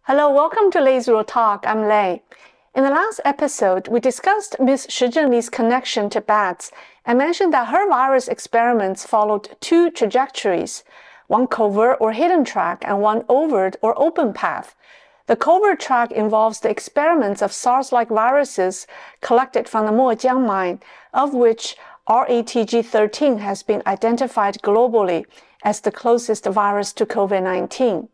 Hello, welcome to Leisrealtalk. I'm Lei. In the last episode, we discussed Ms. Shi Zhenli's connection to bats and mentioned that her virus experiments followed two trajectories, one covert or hidden track and one overt or open path. The covert track involves the experiments of SARS-like viruses collected from the Wuhan mine, of which RATG13 has been identified globally as the closest virus to COVID-19.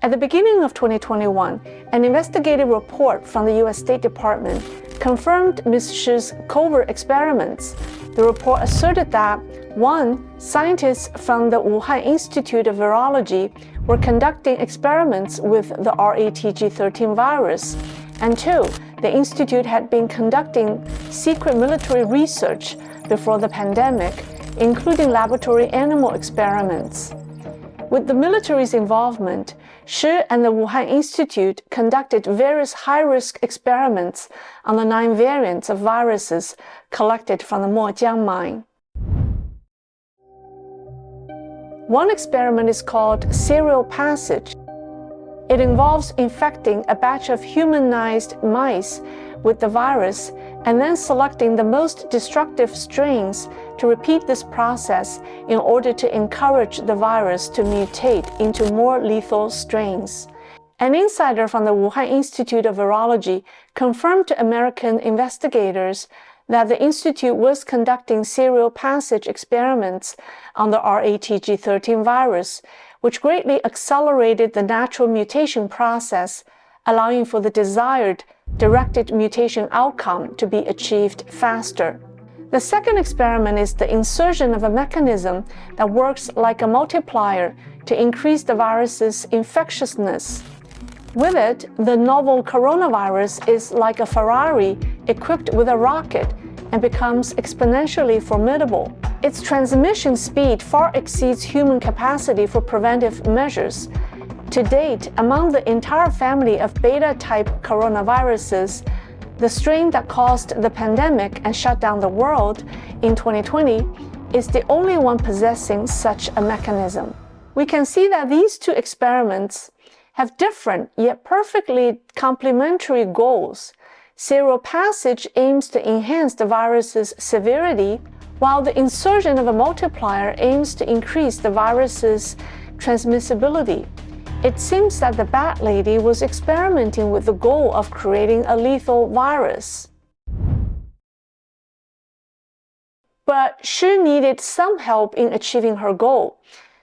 At the beginning of 2021, an investigative report from the U.S. State Department confirmed Ms. Shi's covert experiments. The report asserted that 1. Scientists from the Wuhan Institute of Virology were conducting experiments with the RATG13 virus, and 2. The institute had been conducting secret military research before the pandemic, including laboratory animal experiments. With the military's involvement, Shi and the Wuhan Institute conducted various high-risk experiments on the 9 variants of viruses collected from the Wuhan mine. One experiment is called serial passage. It involves infecting a batch of humanized mice with the virus and then selecting the most destructive strains to repeat this process in order to encourage the virus to mutate into more lethal strains. An insider from the Wuhan Institute of Virology confirmed to American investigators that the institute was conducting serial passage experiments on the RATG13 virus, which greatly accelerated the natural mutation process, allowing for the desired directed mutation outcome to be achieved faster. The second experiment is the insertion of a mechanism that works like a multiplier to increase the virus's infectiousness. With it, the novel coronavirus is like a Ferrari equipped with a rocket and becomes exponentially formidable. Its transmission speed far exceeds human capacity for preventive measures. To date, among the entire family of beta-type coronaviruses, the strain that caused the pandemic and shut down the world in 2020 is the only one possessing such a mechanism. We can see that these two experiments have different yet perfectly complementary goals. Serial passage aims to enhance the virus's severity, while the insertion of a multiplier aims to increase the virus's transmissibility. It seems that the bat lady was experimenting with the goal of creating a lethal virus. But Shi needed some help in achieving her goal,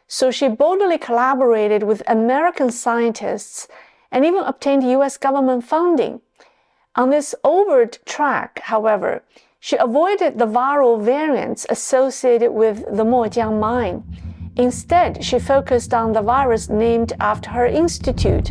so she boldly collaborated with American scientists and even obtained U.S. government funding. On this overt track, however, she avoided the viral variants associated with the Wuhan mine. Instead, she focused on the virus named after her institute,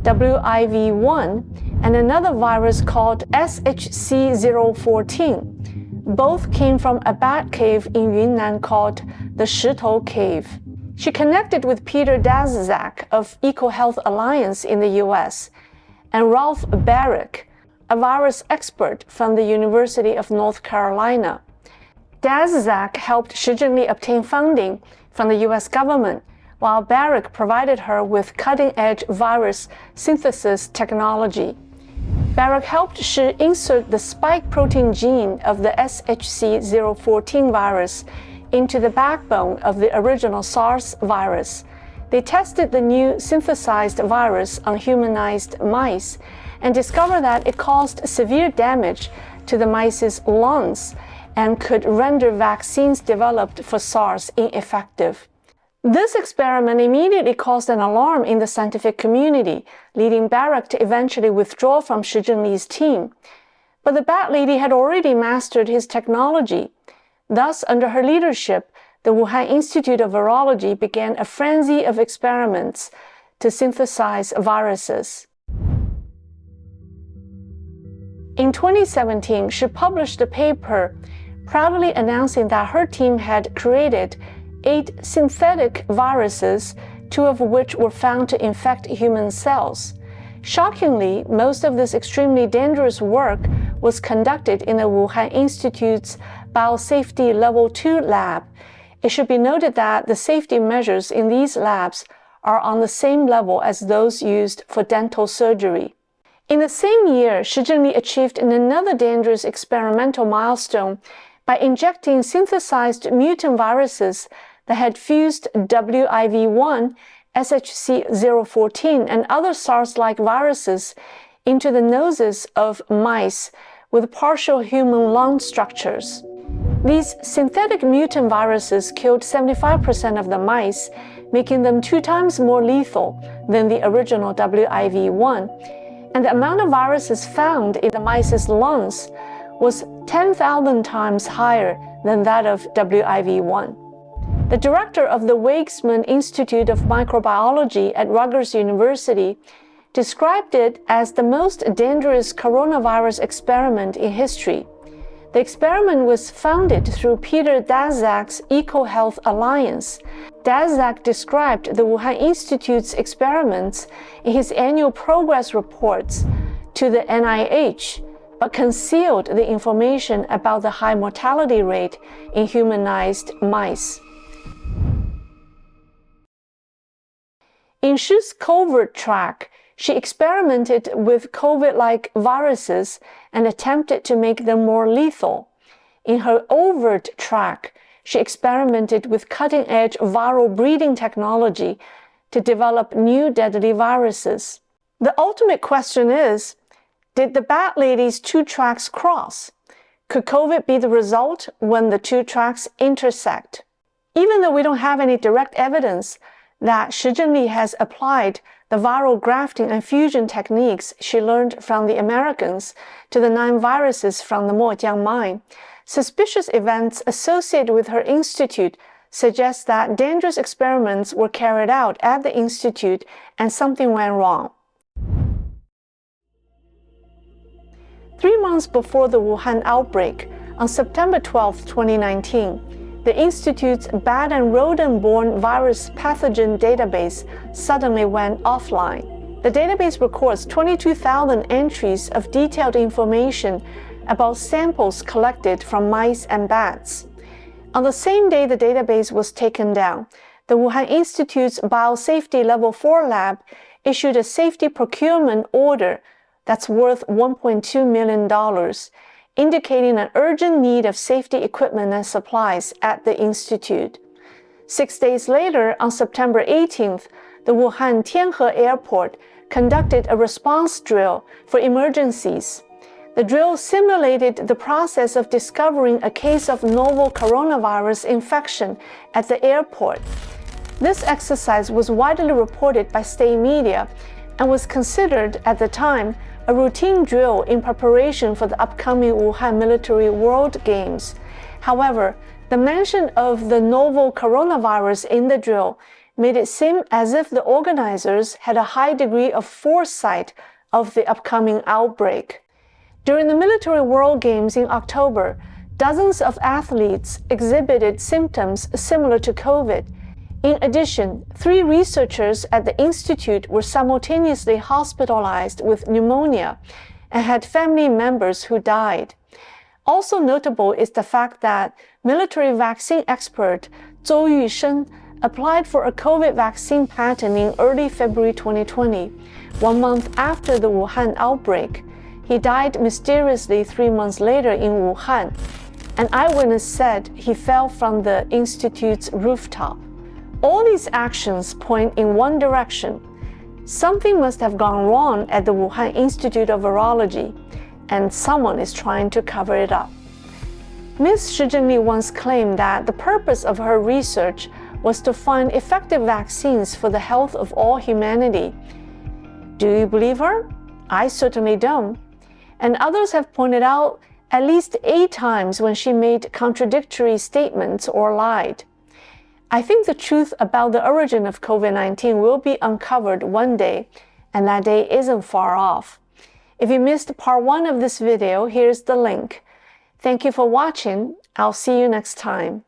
WIV1, and another virus called SHC014. Both came from a bat cave in Yunnan called the Shitou Cave. She connected with Peter Daszak of EcoHealth Alliance in the U.S. and Ralph Barrick, a virus expert from the University of North Carolina. Daszak helped Shi Zhenli obtain funding from the U.S. government, while Barrick provided her with cutting-edge virus synthesis technology. Barrick helped Shi insert the spike protein gene of the SHC014 virus into the backbone of the original SARS virus. They tested the new synthesized virus on humanized mice and discovered that it caused severe damage to the mice's lungs and could render vaccines developed for SARS ineffective. This experiment immediately caused an alarm in the scientific community, leading Barrick to eventually withdraw from Shi Zhenli's team. But the bat lady had already mastered his technology. Thus, under her leadership, the Wuhan Institute of Virology began a frenzy of experiments to synthesize viruses. In 2017, she published a paper proudly announcing that her team had created 8 synthetic viruses, 2 of which were found to infect human cells. Shockingly, most of this extremely dangerous work was conducted in the Wuhan Institute's Biosafety Level 2 lab. It should be noted that the safety measures in these labs are on the same level as those used for dental surgery. In the same year, Shi Zhenli achieved another dangerous experimental milestone by injecting synthesized mutant viruses that had fused WIV1, SHC014, and other SARS-like viruses into the noses of mice with partial human lung structures. These synthetic mutant viruses killed 75% of the mice, making them 2 times more lethal than the original WIV1, and the amount of viruses found in the mice's lungs was 10,000 times higher than that of WIV1. The director of the WIV Institute of Microbiology at Rutgers University described it as the most dangerous coronavirus experiment in history. The experiment was funded through Peter Daszak's EcoHealth Alliance. Daszak described the Wuhan Institute's experiments in his annual progress reports to the NIH, but concealed the information about the high mortality rate in humanized mice. In Shi's covert track, she experimented with COVID-like viruses and attempted to make them more lethal. In her overt track, she experimented with cutting-edge viral breeding technology to develop new deadly viruses. The ultimate question is, did the Bat Lady's 2 tracks cross? Could COVID be the result when the 2 tracks intersect? Even though we don't have any direct evidence that Shi Zhenli has applied the viral grafting and fusion techniques she learned from the Americans to the 9 viruses from the Mojiang mine, suspicious events associated with her institute suggest that dangerous experiments were carried out at the institute and something went wrong. 3 months before the Wuhan outbreak, on September 12, 2019, the Institute's bat and rodent-borne virus pathogen database suddenly went offline. The database records 22,000 entries of detailed information about samples collected from mice and bats. On the same day the database was taken down, the Wuhan Institute's Biosafety Level 4 lab issued a safety procurement order that's worth $1.2 million, indicating an urgent need of safety equipment and supplies at the institute. 6 days later, on September 18th, the Wuhan Tianhe Airport conducted a response drill for emergencies. The drill simulated the process of discovering a case of novel coronavirus infection at the airport. This exercise was widely reported by state media and was considered at the time a routine drill in preparation for the upcoming Wuhan Military World Games. However, the mention of the novel coronavirus in the drill made it seem as if the organizers had a high degree of foresight of the upcoming outbreak. During the Military World Games in October, dozens of athletes exhibited symptoms similar to COVID. In addition, 3 researchers at the institute were simultaneously hospitalized with pneumonia and had family members who died. Also notable is the fact that military vaccine expert Zhou Yusheng applied for a COVID vaccine patent in early February 2020, 1 month after the Wuhan outbreak. He died mysteriously 3 months later in Wuhan. An eyewitness said he fell from the institute's rooftop. All these actions point in one direction. Something must have gone wrong at the Wuhan Institute of Virology, and someone is trying to cover it up. Ms. Shi Zhenli once claimed that the purpose of her research was to find effective vaccines for the health of all humanity. Do you believe her? I certainly don't. And others have pointed out at least 8 times when she made contradictory statements or lied. I think the truth about the origin of COVID-19 will be uncovered one day, and that day isn't far off. If you missed part 1 of this video, here's the link. Thank you for watching. I'll see you next time.